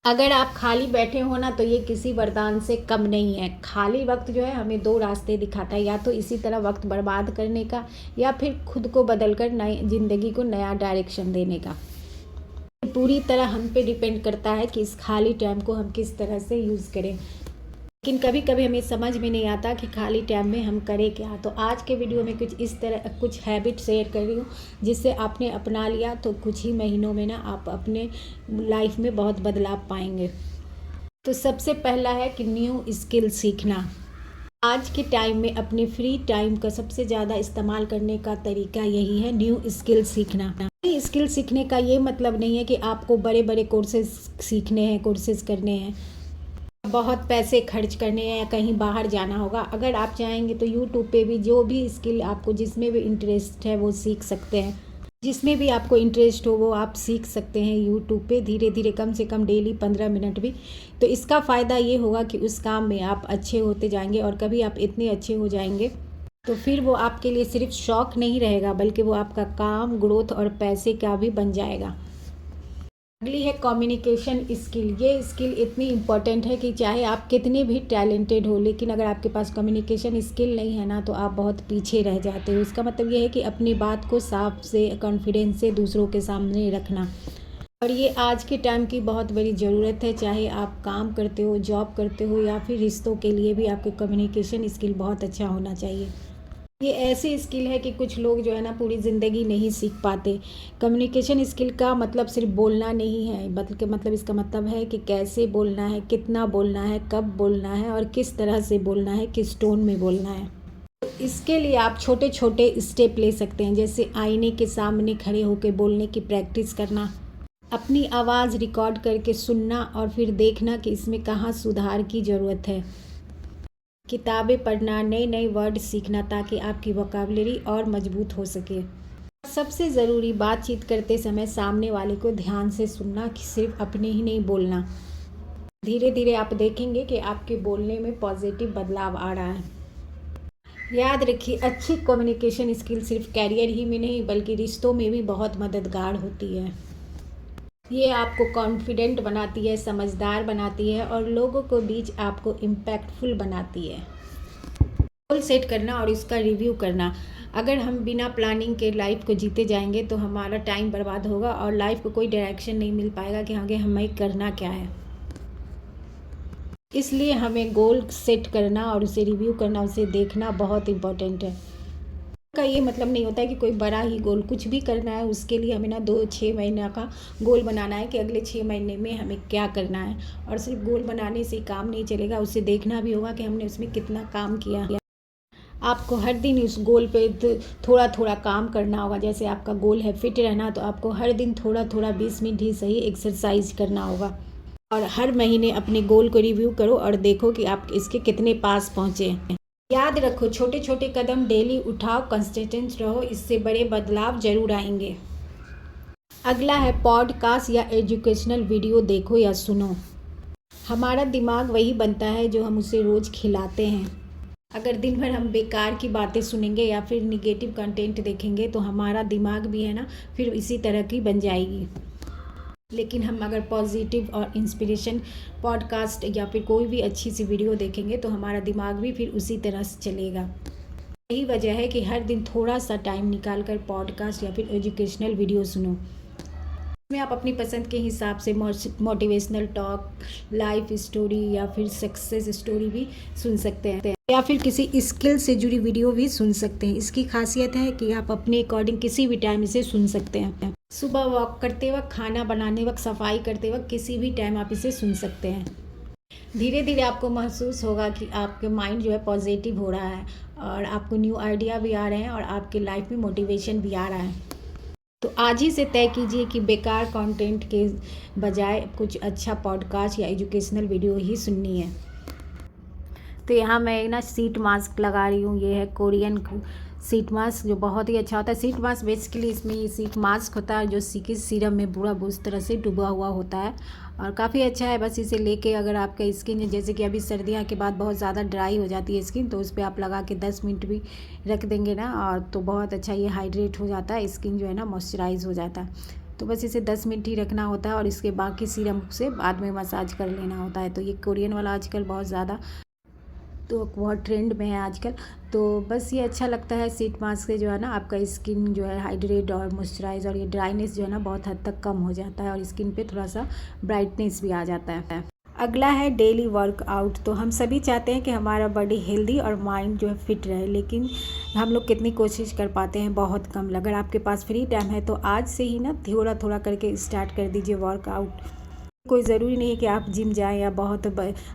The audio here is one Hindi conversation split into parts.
अगर आप खाली बैठे हो ना तो ये किसी वरदान से कम नहीं है। खाली वक्त जो है हमें दो रास्ते दिखाता है, या तो इसी तरह वक्त बर्बाद करने का या फिर खुद को बदल कर नई ज़िंदगी को नया डायरेक्शन देने का। पूरी तरह हम पे डिपेंड करता है कि इस खाली टाइम को हम किस तरह से यूज़ करें। लेकिन कभी कभी हमें समझ में नहीं आता कि खाली टाइम में हम करें क्या। तो आज के वीडियो में कुछ इस तरह कुछ हैबिट शेयर कर रही हूँ जिससे आपने अपना लिया तो कुछ ही महीनों में ना आप अपने लाइफ में बहुत बदलाव पाएंगे। तो सबसे पहला है कि न्यू स्किल सीखना। आज के टाइम में अपने फ्री टाइम का सबसे ज़्यादा इस्तेमाल करने का तरीका यही है, न्यू स्किल सीखना। स्किल सीखने का ये मतलब नहीं है कि आपको बड़े बड़े कोर्सेज सीखने हैं, कोर्सेज करने हैं, बहुत पैसे खर्च करने हैं या कहीं बाहर जाना होगा। अगर आप चाहेंगे तो यूट्यूब पे भी जो भी स्किल आपको जिसमें भी इंटरेस्ट है वो सीख सकते हैं। जिसमें भी आपको इंटरेस्ट हो वो आप सीख सकते हैं यूट्यूब पे धीरे धीरे, कम से कम डेली 15 मिनट भी। तो इसका फ़ायदा ये होगा कि उस काम में आप अच्छे होते जाएंगे और कभी आप इतने अच्छे हो जाएंगे तो फिर वो आपके लिए सिर्फ शौक नहीं रहेगा बल्कि वो आपका काम, ग्रोथ और पैसे का भी बन जाएगा। अगली है कम्युनिकेशन स्किल। ये स्किल इतनी इम्पॉर्टेंट है कि चाहे आप कितने भी टैलेंटेड हो, लेकिन अगर आपके पास कम्युनिकेशन स्किल नहीं है ना तो आप बहुत पीछे रह जाते हो। इसका मतलब ये है कि अपनी बात को साफ से, कॉन्फिडेंस से दूसरों के सामने रखना। और ये आज के टाइम की बहुत बड़ी ज़रूरत है। चाहे आप काम करते हो, जॉब करते हो या फिर रिश्तों के लिए भी आपके कम्युनिकेशन स्किल बहुत अच्छा होना चाहिए। ये ऐसी स्किल है कि कुछ लोग जो है ना पूरी ज़िंदगी नहीं सीख पाते। कम्युनिकेशन स्किल का मतलब सिर्फ बोलना नहीं है, बल्कि मतलब इसका मतलब है कि कैसे बोलना है, कितना बोलना है, कब बोलना है और किस तरह से बोलना है, किस टोन में बोलना है। इसके लिए आप छोटे छोटे स्टेप ले सकते हैं, जैसे आईने के सामने खड़े होकर बोलने की प्रैक्टिस करना, अपनी आवाज़ रिकॉर्ड करके सुनना और फिर देखना कि इसमें कहाँ सुधार की ज़रूरत है। किताबें पढ़ना, नए नए वर्ड सीखना ताकि आपकी वोकैबुलरी और मजबूत हो सके। सबसे ज़रूरी, बातचीत करते समय सामने वाले को ध्यान से सुनना, कि सिर्फ अपने ही नहीं बोलना। धीरे धीरे आप देखेंगे कि आपके बोलने में पॉजिटिव बदलाव आ रहा है। याद रखिए, अच्छी कम्युनिकेशन स्किल सिर्फ कैरियर ही में नहीं बल्कि रिश्तों में भी बहुत मददगार होती है। ये आपको कॉन्फिडेंट बनाती है, समझदार बनाती है और लोगों के बीच आपको इम्पैक्टफुल बनाती है। गोल सेट करना और इसका रिव्यू करना। अगर हम बिना प्लानिंग के लाइफ को जीते जाएंगे तो हमारा टाइम बर्बाद होगा और लाइफ को कोई डायरेक्शन नहीं मिल पाएगा कि आगे हमें करना क्या है। इसलिए हमें गोल सेट करना और उसे रिव्यू करना, उसे देखना बहुत इम्पोर्टेंट है। का ये मतलब नहीं होता है कि कोई बड़ा ही गोल कुछ भी करना है, उसके लिए हमें ना 2-6 महीना का गोल बनाना है कि अगले 6 महीने में हमें क्या करना है। और सिर्फ गोल बनाने से काम नहीं चलेगा, उसे देखना भी होगा कि हमने उसमें कितना काम किया। आपको हर दिन उस गोल पे थोड़ा थोड़ा काम करना होगा। जैसे आपका गोल है फिट रहना, तो आपको हर दिन थोड़ा थोड़ा 20 मिनट ही सही एक्सरसाइज करना होगा। और हर महीने अपने गोल को रिव्यू करो और देखो कि आप इसके कितने पास पहुँचे। याद रखो, छोटे छोटे कदम डेली उठाओ, कंसिस्टेंट रहो, इससे बड़े बदलाव जरूर आएंगे। अगला है पॉडकास्ट या एजुकेशनल वीडियो देखो या सुनो। हमारा दिमाग वही बनता है जो हम उसे रोज़ खिलाते हैं। अगर दिन भर हम बेकार की बातें सुनेंगे या फिर निगेटिव कंटेंट देखेंगे तो हमारा दिमाग भी है ना फिर इसी तरह की बन जाएगी। लेकिन हम अगर पॉजिटिव और इंस्पिरेशन पॉडकास्ट या फिर कोई भी अच्छी सी वीडियो देखेंगे तो हमारा दिमाग भी फिर उसी तरह से चलेगा। यही वजह है कि हर दिन थोड़ा सा टाइम निकाल कर पॉडकास्ट या फिर एजुकेशनल वीडियो सुनो। इसमें आप अपनी पसंद के हिसाब से मोटिवेशनल टॉक, लाइफ स्टोरी या फिर सक्सेस स्टोरी भी सुन सकते हैं, या फिर किसी स्किल से जुड़ी वीडियो भी सुन सकते हैं। इसकी खासियत है कि आप अपने अकॉर्डिंग किसी भी टाइम इसे सुन सकते हैं। सुबह वॉक करते वक्त, खाना बनाने वक्त, सफाई करते वक्त, किसी भी टाइम आप इसे सुन सकते हैं। धीरे धीरे आपको महसूस होगा कि आपके माइंड जो है पॉजिटिव हो रहा है और आपको न्यू आइडिया भी आ रहे हैं और आपके लाइफ में मोटिवेशन भी आ रहा है। तो आज ही से तय कीजिए कि बेकार कंटेंट के बजाय कुछ अच्छा पॉडकास्ट या एजुकेशनल वीडियो ही सुननी है। तो यहाँ मैं ना शीट मास्क लगा रही हूँ। ये है कोरियन शीट मास्क जो बहुत ही अच्छा होता है। शीट मास्क बेसिकली इसमें ये शीट मास्क होता है जो सीरम में पूरा उस तरह से डूबा हुआ होता है और काफ़ी अच्छा है। बस इसे लेके अगर आपका स्किन जैसे कि अभी सर्दियों के बाद बहुत ज़्यादा ड्राई हो जाती है स्किन, तो उस पर आप लगा के 10 मिनट भी रख देंगे ना और तो बहुत अच्छा ये हाइड्रेट हो जाता है, स्किन जो है ना मॉइस्चराइज हो जाता है। तो बस इसे 10 मिनट ही रखना होता है और इसके बाकी सीरम से बाद में मसाज कर लेना होता है। तो ये कोरियन वाला आजकल बहुत ज़्यादा तो बहुत ट्रेंड में है आजकल। तो बस ये अच्छा लगता है शीट मास्क से जो है ना आपका स्किन जो है हाइड्रेट और मॉइस्चराइज और ये ड्राइनेस जो है ना बहुत हद तक कम हो जाता है और स्किन पे थोड़ा सा ब्राइटनेस भी आ जाता है। अगला है डेली वर्कआउट। तो हम सभी चाहते हैं कि हमारा बॉडी हेल्दी और माइंड जो है फिट रहे, लेकिन हम लोग कितनी कोशिश कर पाते हैं, बहुत कम। अगर आपके पास फ्री टाइम है तो आज से ही ना थोड़ा थोड़ा करके स्टार्ट कर दीजिए वर्कआउट। कोई ज़रूरी नहीं है कि आप जिम जाएं या बहुत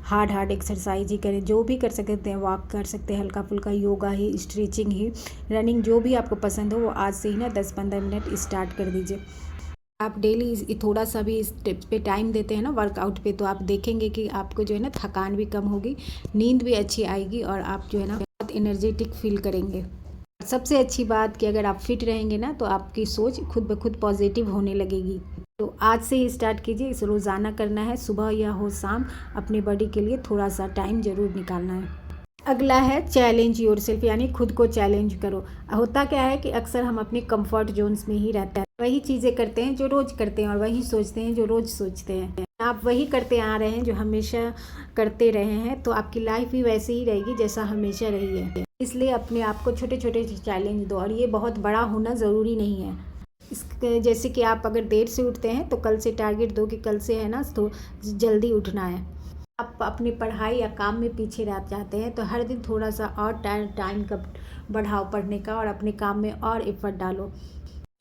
हार्ड एक्सरसाइज ही करें। जो भी कर सकते हैं, वॉक कर सकते हैं, हल्का फुल्का योगा ही, स्ट्रेचिंग ही, रनिंग, जो भी आपको पसंद हो वो आज से ही ना 10-15 मिनट स्टार्ट कर दीजिए। आप डेली थोड़ा सा भी इस टिप्स पे टाइम देते हैं ना वर्कआउट पे, तो आप देखेंगे कि आपको जो है ना थकान भी कम होगी, नींद भी अच्छी आएगी और आप जो है ना बहुत एनर्जेटिक फील करेंगे। सबसे अच्छी बात कि अगर आप फिट रहेंगे ना तो आपकी सोच खुद ब खुद पॉजिटिव होने लगेगी। तो आज से ही स्टार्ट कीजिए, इसे रोज़ाना करना है, सुबह या हो शाम अपनी बॉडी के लिए थोड़ा सा टाइम ज़रूर निकालना है। अगला है चैलेंज योरसेल्फ, यानी खुद को चैलेंज करो। होता क्या है कि अक्सर हम अपने कंफर्ट जोन्स में ही रहते हैं, वही चीज़ें करते हैं जो रोज़ करते हैं और वही सोचते हैं जो रोज़ सोचते हैं। आप वही करते आ रहे हैं जो हमेशा करते रहे हैं, तो आपकी लाइफ भी वैसे ही रहेगी जैसा हमेशा रही है। इसलिए अपने आप को छोटे छोटे चैलेंज दो और ये बहुत बड़ा होना ज़रूरी नहीं है। जैसे कि आप अगर देर से उठते हैं तो कल से टारगेट दो कि कल से है ना तो जल्दी उठना है। आप अपनी पढ़ाई या काम में पीछे रह जाते हैं तो हर दिन थोड़ा सा और टाइम का बढ़ाओ पढ़ने का और अपने काम में और एफर्ट डालो।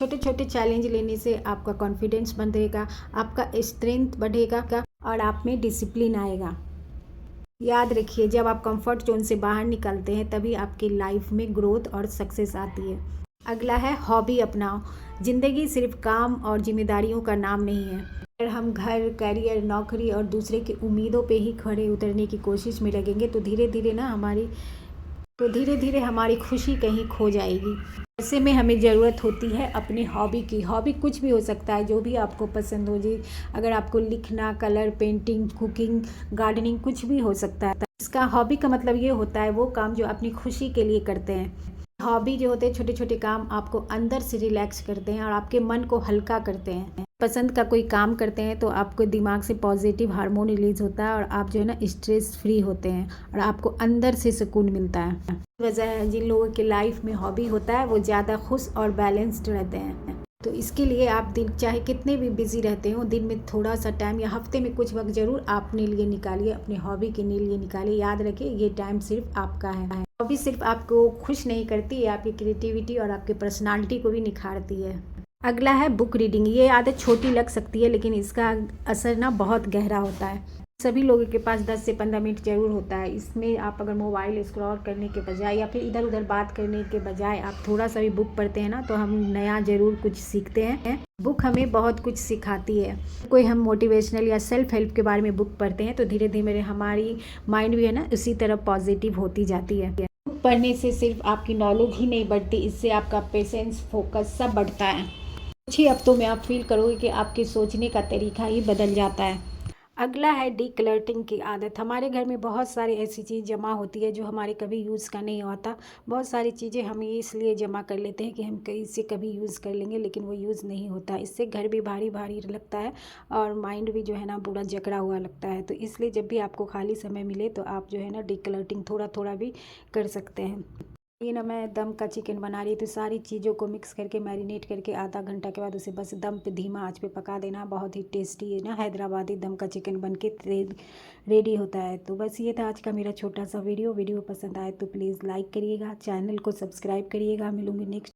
छोटे छोटे चैलेंज लेने से आपका कॉन्फिडेंस बढ़ेगा, आपका स्ट्रेंथ बढ़ेगा और आप में डिसिप्लिन आएगा। याद रखिए, जब आप कंफर्ट जोन से बाहर निकलते हैं तभी आपकी लाइफ में ग्रोथ और सक्सेस आती है। अगला है हॉबी अपनाओ। ज़िंदगी सिर्फ काम और जिम्मेदारियों का नाम नहीं है। अगर हम घर, करियर, नौकरी और दूसरे की उम्मीदों पे ही खड़े उतरने की कोशिश में लगेंगे तो धीरे धीरे हमारी खुशी कहीं खो जाएगी। ऐसे में हमें ज़रूरत होती है अपनी हॉबी की। हॉबी कुछ भी हो सकता है, जो भी आपको पसंद हो जी। अगर आपको लिखना, कलर, पेंटिंग, कुकिंग, गार्डनिंग, कुछ भी हो सकता है। इसका हॉबी का मतलब ये होता है वो काम जो अपनी खुशी के लिए करते हैं। हॉबी जो होते हैं छोटे छोटे काम आपको अंदर से रिलैक्स करते हैं और आपके मन को हल्का करते हैं। पसंद का कोई काम करते हैं तो आपको दिमाग से पॉजिटिव हार्मोन रिलीज होता है और आप जो है ना स्ट्रेस फ्री होते हैं और आपको अंदर से सुकून मिलता है। वजह है जिन लोगों के लाइफ में हॉबी होता है वो ज़्यादा खुश और बैलेंस्ड रहते हैं। तो इसके लिए आप दिन चाहे कितने भी बिजी रहते हो, दिन में थोड़ा सा टाइम या हफ्ते में कुछ वक्त ज़रूर अपने लिए निकालिए, अपने हॉबी के लिए निकालिए। याद रखिए ये टाइम सिर्फ आपका है। हॉबी सिर्फ आपको खुश नहीं करती, ये आपकी क्रिएटिविटी और आपकी पर्सनालिटी को भी निखारती है। अगला है बुक रीडिंग। ये आदत छोटी लग सकती है लेकिन इसका असर ना बहुत गहरा होता है। सभी लोगों के पास 10 से 15 मिनट ज़रूर होता है। इसमें आप अगर मोबाइल स्क्रॉल करने के बजाय या फिर इधर उधर बात करने के बजाय आप थोड़ा सा भी बुक पढ़ते हैं ना तो हम नया ज़रूर कुछ सीखते हैं। बुक हमें बहुत कुछ सिखाती है। कोई हम मोटिवेशनल या सेल्फ हेल्प के बारे में बुक पढ़ते हैं तो धीरे धीरे हमारी माइंड भी है ना उसी तरह पॉजिटिव होती जाती है। बुक पढ़ने से सिर्फ आपकी नॉलेज ही नहीं बढ़ती, इससे आपका पेशेंस, फोकस सब बढ़ता है। कुछ ही हफ्तों में आप फील करोगे कि आपके सोचने का तरीका ही बदल जाता है। अगला है डिक्लटरिंग की आदत। हमारे घर में बहुत सारी ऐसी चीज़ जमा होती है जो हमारे कभी यूज़ का नहीं होता। बहुत सारी चीज़ें हम इसलिए जमा कर लेते हैं कि हम इसे कभी यूज़ कर लेंगे, लेकिन वो यूज़ नहीं होता। इससे घर भी भारी भारी लगता है और माइंड भी जो है ना पूरा जकड़ा हुआ लगता है। तो इसलिए जब भी आपको खाली समय मिले तो आप जो है ना डिक्लटरिंग थोड़ा थोड़ा भी कर सकते हैं। ये ना मैं दम का चिकन बना रही थी, सारी चीज़ों को मिक्स करके मैरिनेट करके आधा घंटा के बाद उसे बस दम पे धीमा आंच पे पका देना। बहुत ही टेस्टी है ना हैदराबादी दम का चिकन बन के रेडी होता है। तो बस ये था आज का मेरा छोटा सा वीडियो पसंद आए तो प्लीज़ लाइक करिएगा, चैनल को सब्सक्राइब करिएगा। मिलूंगी नेक्स्ट